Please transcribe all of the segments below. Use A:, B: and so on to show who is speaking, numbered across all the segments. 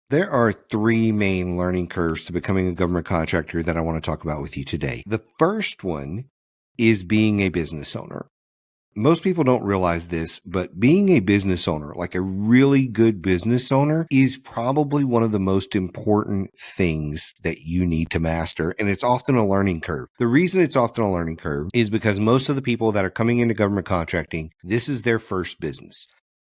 A: There are three main learning curves to becoming a government contractor that I want to talk about with you today. The first one is being a business owner. Most people don't realize this, but being a business owner, like a really good business owner, is probably one of the most important things that you need to master. And it's often a learning curve. The reason it's often a learning curve is because most of the people that are coming into government contracting, this is their first business.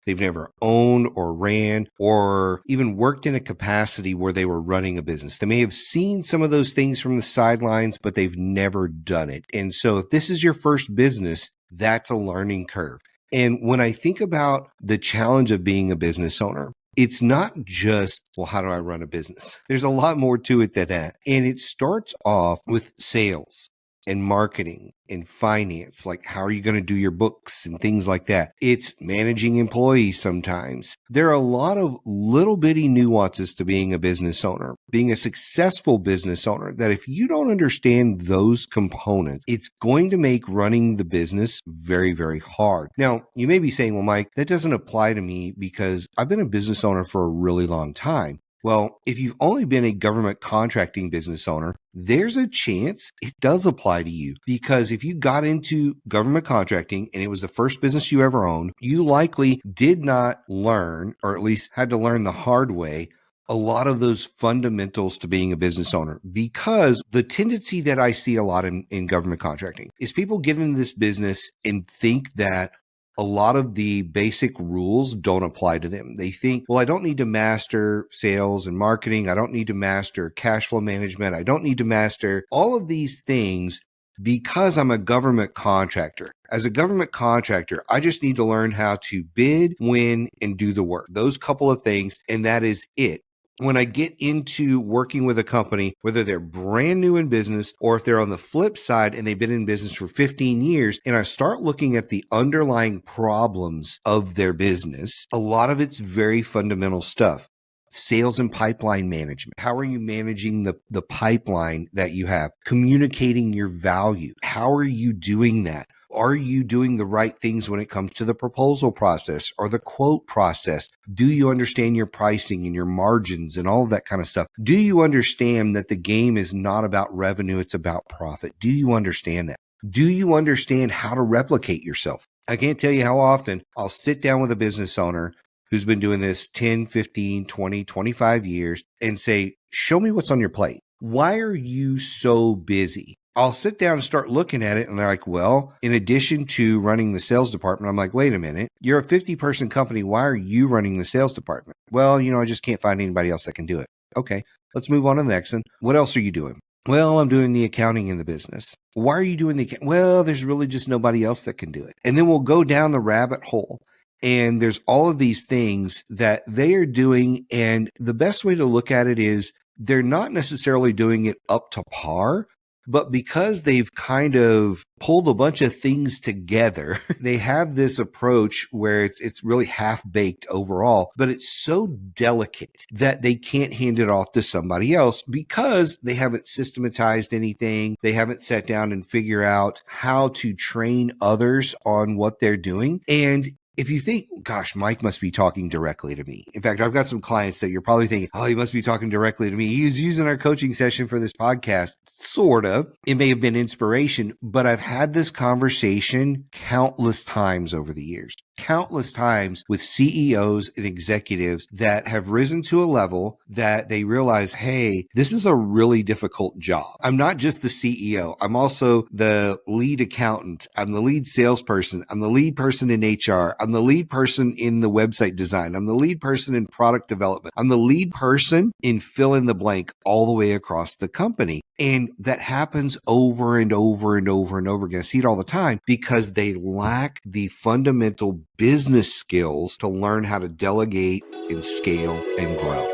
A: They've never owned or ran or even worked in a capacity where they were running a business. They may have seen some of those things from the sidelines, but they've never done it. And so if this is your first business, that's a learning curve. And when I think about the challenge of being a business owner, it's not just, well, how do I run a business? There's a lot more to it than that. And it starts off with sales and marketing and finance, like how are you going to do your books and things like that. It's managing employees sometimes. There are a lot of little bitty nuances to being a business owner, being a successful business owner, that if you don't understand those components, it's going to make running the business very, very hard. Now, you may be saying, well, Mike, that doesn't apply to me because I've been a business owner for a really long time. Well, if you've only been a government contracting business owner, there's a chance it does apply to you, because if you got into government contracting and it was the first business you ever owned, you likely did not learn, or at least had to learn the hard way, a lot of those fundamentals to being a business owner. Because the tendency that I see a lot in government contracting is people get into this business and think that a lot of the basic rules don't apply to them. They think, well, I don't need to master sales and marketing. I don't need to master cash flow management. I don't need to master all of these things because I'm a government contractor. As a government contractor, I just need to learn how to bid, win, and do the work. Those couple of things, and that is it. When I get into working with a company, whether they're brand new in business or if they're on the flip side and they've been in business for 15 years, and I start looking at the underlying problems of their business, a lot of it's very fundamental stuff. Sales and pipeline management. How are you managing the pipeline that you have? Communicating your value. How are you doing that? Are you doing the right things when it comes to the proposal process or the quote process? Do you understand your pricing and your margins and all of that kind of stuff? Do you understand that the game is not about revenue, it's about profit? Do you understand that? Do you understand how to replicate yourself? I can't tell you how often I'll sit down with a business owner who's been doing this 10, 15, 20, 25 years and say, show me what's on your plate. Why are you so busy? I'll sit down and start looking at it, and they're like, well, in addition to running the sales department, I'm like, wait a minute, you're a 50-person company. Why are you running the sales department? Well, I just can't find anybody else that can do it. Okay, let's move on to the next one. What else are you doing? Well, I'm doing the accounting in the business. Why are you doing the accounting? Well, there's really just nobody else that can do it. And then we'll go down the rabbit hole. And there's all of these things that they are doing. And the best way to look at it is they're not necessarily doing it up to par, but because they've kind of pulled a bunch of things together, they have this approach where it's really half-baked overall, but it's so delicate that they can't hand it off to somebody else because they haven't systematized anything. They haven't sat down and figure out how to train others on what they're doing. And if you think, gosh, Mike must be talking directly to me. In fact, I've got some clients that you're probably thinking, oh, he must be talking directly to me. He's using our coaching session for this podcast. Sort of. It may have been inspiration, but I've had this conversation countless times over the years. Countless times with CEOs and executives that have risen to a level that they realize, hey, this is a really difficult job. I'm not just the CEO. I'm also the lead accountant. I'm the lead salesperson. I'm the lead person in HR. I'm the lead person in the website design. I'm the lead person in product development. I'm the lead person in fill in the blank all the way across the company. And that happens over and over and over and over again. I see it all the time because they lack the fundamental business skills to learn how to delegate and scale and grow.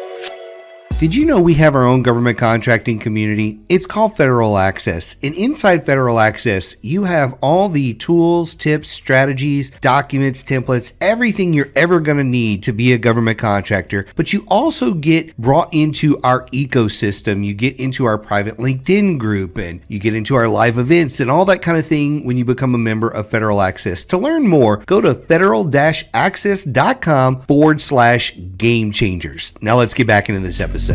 A: Did you know we have our own government contracting community? It's called Federal Access. And inside Federal Access, you have all the tools, tips, strategies, documents, templates, everything you're ever going to need to be a government contractor. But you also get brought into our ecosystem. You get into our private LinkedIn group and you get into our live events and all that kind of thing when you become a member of Federal Access. To learn more, go to federal-access.com/game changers. Now let's get back into this episode.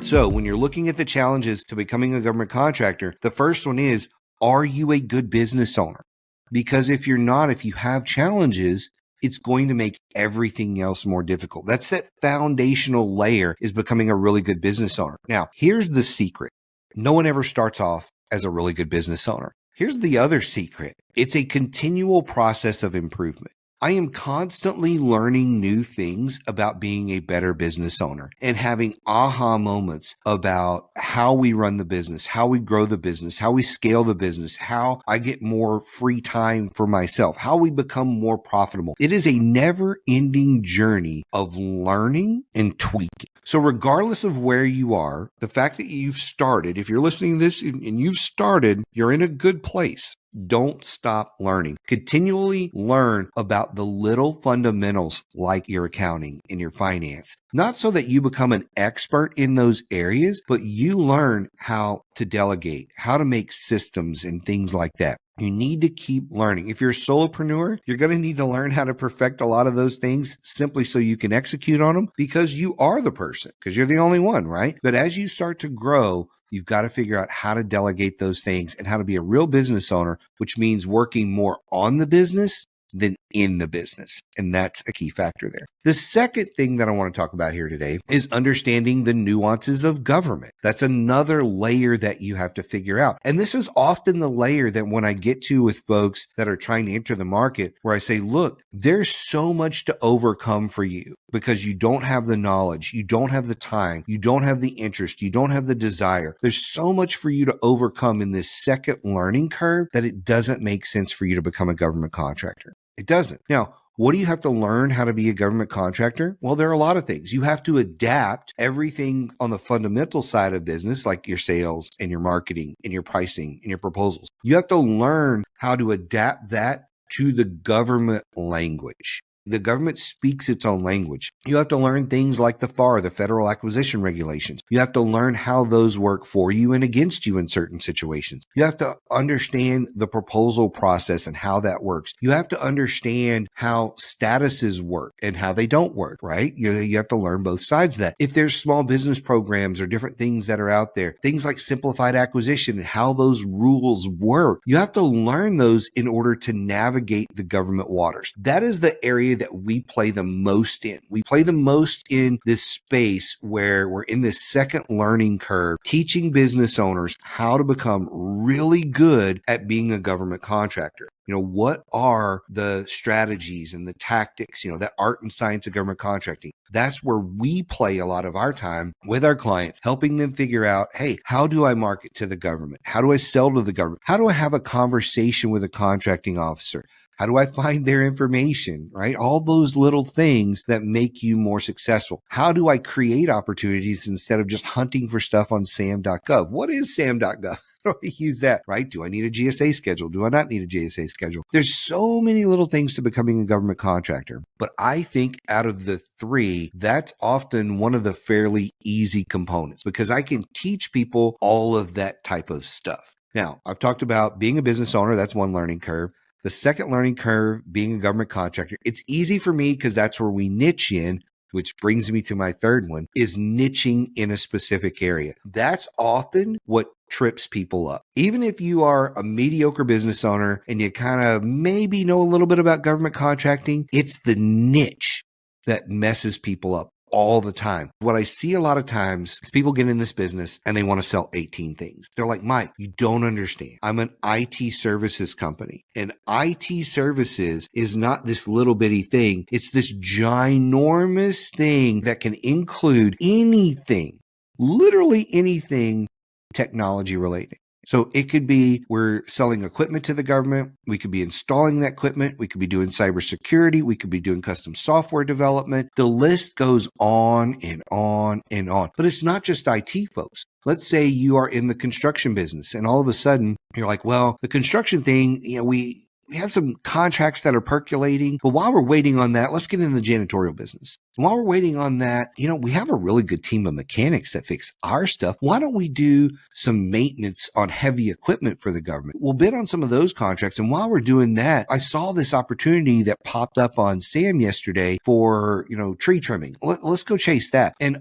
A: So when you're looking at the challenges to becoming a government contractor, the first one is, are you a good business owner? Because if you're not, if you have challenges, it's going to make everything else more difficult. That's that foundational layer, is becoming a really good business owner. Now, here's the secret. No one ever starts off as a really good business owner. Here's the other secret. It's a continual process of improvement. I am constantly learning new things about being a better business owner and having aha moments about how we run the business, how we grow the business, how we scale the business, how I get more free time for myself, how we become more profitable. It is a never-ending journey of learning and tweaking. So regardless of where you are, the fact that you've started, if you're listening to this and you've started, you're in a good place. Don't stop learning. Continually learn about the little fundamentals like your accounting and your finance. Not so that you become an expert in those areas, but you learn how to delegate, how to make systems and things like that. You need to keep learning. If you're a solopreneur, you're going to need to learn how to perfect a lot of those things simply so you can execute on them, because you are the person, because you're the only one, right? But as you start to grow, you've got to figure out how to delegate those things and how to be a real business owner, which means working more on the business than in the business. And that's a key factor there. The second thing that I want to talk about here today is understanding the nuances of government. That's another layer that you have to figure out. And this is often the layer that when I get to with folks that are trying to enter the market, where I say, look, there's so much to overcome for you because you don't have the knowledge, you don't have the time, you don't have the interest, you don't have the desire. There's so much for you to overcome in this second learning curve that it doesn't make sense for you to become a government contractor. It doesn't. Now, what do you have to learn how to be a government contractor? Well, there are a lot of things. You have to adapt everything on the fundamental side of business, like your sales and your marketing and your pricing and your proposals. You have to learn how to adapt that to the government language. The government speaks its own language. You have to learn things like the FAR, the Federal Acquisition Regulations. You have to learn how those work for you and against you in certain situations. You have to understand the proposal process and how that works. You have to understand how statuses work and how they don't work, right? You have to learn both sides of that. If there's small business programs or different things that are out there, things like simplified acquisition and how those rules work, you have to learn those in order to navigate the government waters. That is the area that we play the most in. We play the most in this space where we're in this second learning curve, teaching business owners how to become really good at being a government contractor. What are the strategies and the tactics, that art and science of government contracting? That's where we play a lot of our time with our clients, helping them figure out, hey, how do I market to the government? How do I sell to the government? How do I have a conversation with a contracting officer? How do I find their information, right? All those little things that make you more successful. How do I create opportunities instead of just hunting for stuff on sam.gov? What is sam.gov? How do I use that, right? Do I need a GSA schedule? Do I not need a GSA schedule? There's so many little things to becoming a government contractor. But I think out of the three, that's often one of the fairly easy components because I can teach people all of that type of stuff. Now, I've talked about being a business owner. That's one learning curve. The second learning curve, being a government contractor, it's easy for me because that's where we niche in, which brings me to my third one, is niching in a specific area. That's often what trips people up. Even if you are a mediocre business owner and you kind of maybe know a little bit about government contracting, it's the niche that messes people up all the time. What I see a lot of times is people get in this business and they want to sell 18 things. They're like, Mike, you don't understand. I'm an IT services company, and IT services is not this little bitty thing. It's this ginormous thing that can include anything, literally anything technology related. So it could be we're selling equipment to the government. We could be installing that equipment. We could be doing cybersecurity. We could be doing custom software development. The list goes on and on and on. But it's not just IT folks. Let's say you are in the construction business and all of a sudden you're like, well, the construction thing, we have some contracts that are percolating, but while we're waiting on that, let's get in the janitorial business. And while we're waiting on that, we have a really good team of mechanics that fix our stuff. Why don't we do some maintenance on heavy equipment for the government? We'll bid on some of those contracts. And while we're doing that, I saw this opportunity that popped up on SAM yesterday for, tree trimming. Let's go chase that. And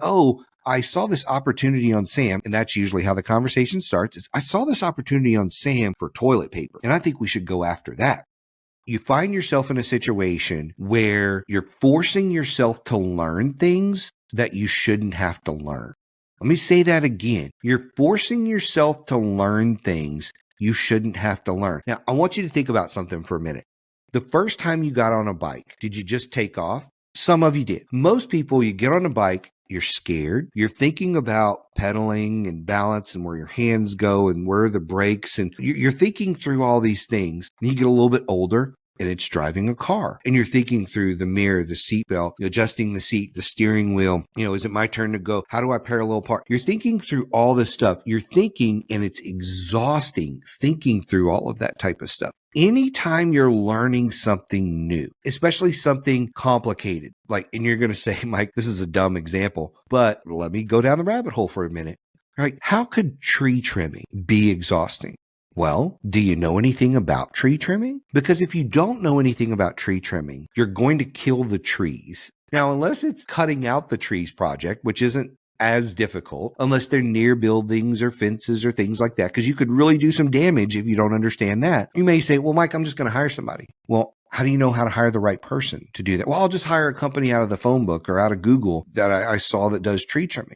A: I saw this opportunity on SAM, and that's usually how the conversation starts, is I saw this opportunity on SAM for toilet paper, and I think we should go after that. You find yourself in a situation where you're forcing yourself to learn things that you shouldn't have to learn. Let me say that again. You're forcing yourself to learn things you shouldn't have to learn. Now, I want you to think about something for a minute. The first time you got on a bike, did you just take off? Some of you did. Most people, you get on a bike, you're scared. You're thinking about pedaling and balance and where your hands go and where are the brakes. And you're thinking through all these things. And you get a little bit older and it's driving a car. And you're thinking through the mirror, the seatbelt, adjusting the seat, the steering wheel. Is it my turn to go? How do I parallel park? You're thinking through all this stuff. You're thinking, and it's exhausting thinking through all of that type of stuff. Anytime you're learning something new, especially something complicated, and you're going to say, Mike, this is a dumb example, but let me go down the rabbit hole for a minute. How could tree trimming be exhausting? Well, do you know anything about tree trimming? Because if you don't know anything about tree trimming, you're going to kill the trees. Now, unless it's cutting out the trees project, which isn't as difficult, unless they're near buildings or fences or things like that, because you could really do some damage if you don't understand that. You may say, well, Mike, I'm just going to hire somebody. Well, how do you know how to hire the right person to do that? Well, I'll just hire a company out of the phone book or out of Google that I saw that does tree trimming.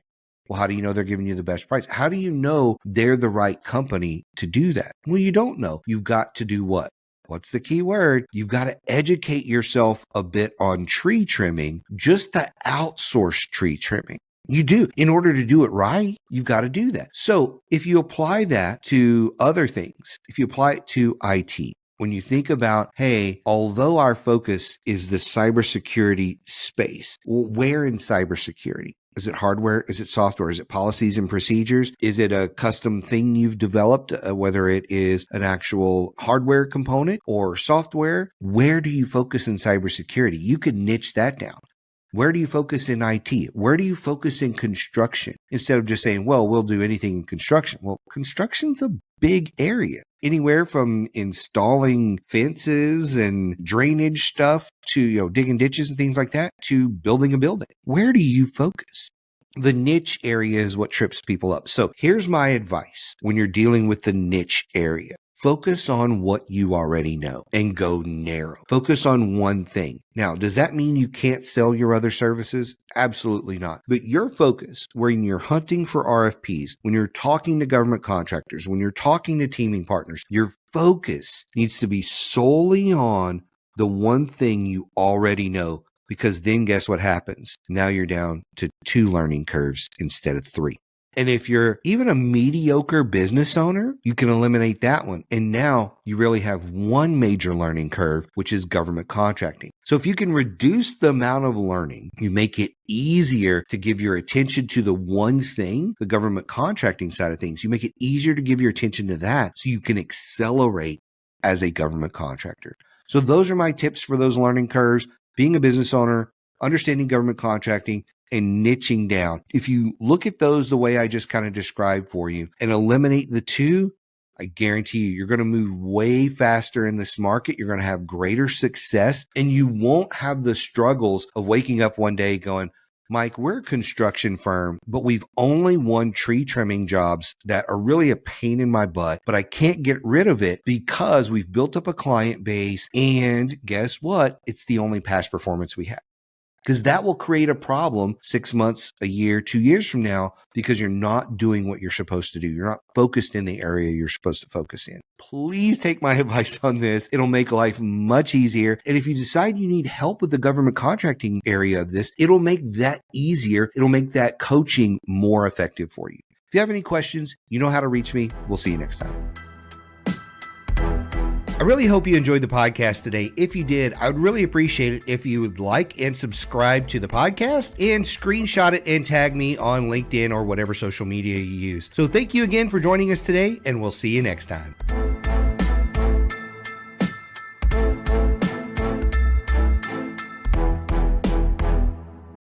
A: Well, how do you know they're giving you the best price? How do you know they're the right company to do that? Well, you don't know. You've got to do what? What's the key word? You've got to educate yourself a bit on tree trimming, just to outsource tree trimming. You do. In order to do it right, you've got to do that. So if you apply that to other things, if you apply it to IT, when you think about, hey, although our focus is the cybersecurity space, where in cybersecurity? Is it hardware? Is it software? Is it policies and procedures? Is it a custom thing you've developed, whether it is an actual hardware component or software? Where do you focus in cybersecurity? You could niche that down. Where do you focus in IT? Where do you focus in construction? Instead of just saying, well, we'll do anything in construction. Well, construction's a big area. Anywhere from installing fences and drainage stuff to, digging ditches and things like that to building a building. Where do you focus? The niche area is what trips people up. So here's my advice when you're dealing with the niche area. Focus on what you already know and go narrow. Focus on one thing. Now, does that mean you can't sell your other services? Absolutely not. But your focus, when you're hunting for RFPs, when you're talking to government contractors, when you're talking to teaming partners, your focus needs to be solely on the one thing you already know, because then guess what happens? Now you're down to 2 learning curves instead of 3. And if you're even a mediocre business owner, you can eliminate that one. And now you really have one major learning curve, which is government contracting. So if you can reduce the amount of learning, you make it easier to give your attention to the one thing, the government contracting side of things. You make it easier to give your attention to that so you can accelerate as a government contractor. So those are my tips for those learning curves: being a business owner, understanding government contracting, and niching down. If you look at those the way I just kind of described for you and eliminate the 2, I guarantee you're going to move way faster in this market. You're going to have greater success, and you won't have the struggles of waking up one day going, Mike, we're a construction firm, but we've only won tree trimming jobs that are really a pain in my butt, but I can't get rid of it because we've built up a client base, and guess what? It's the only past performance we have. Because that will create a problem 6 months, a year, 2 years from now, because you're not doing what you're supposed to do. You're not focused in the area you're supposed to focus in. Please take my advice on this. It'll make life much easier. And if you decide you need help with the government contracting area of this, it'll make that easier. It'll make that coaching more effective for you. If you have any questions, you know how to reach me. We'll see you next time. I really hope you enjoyed the podcast today. If you did, I would really appreciate it if you would like and subscribe to the podcast and screenshot it and tag me on LinkedIn or whatever social media you use. So thank you again for joining us today, and we'll see you next time.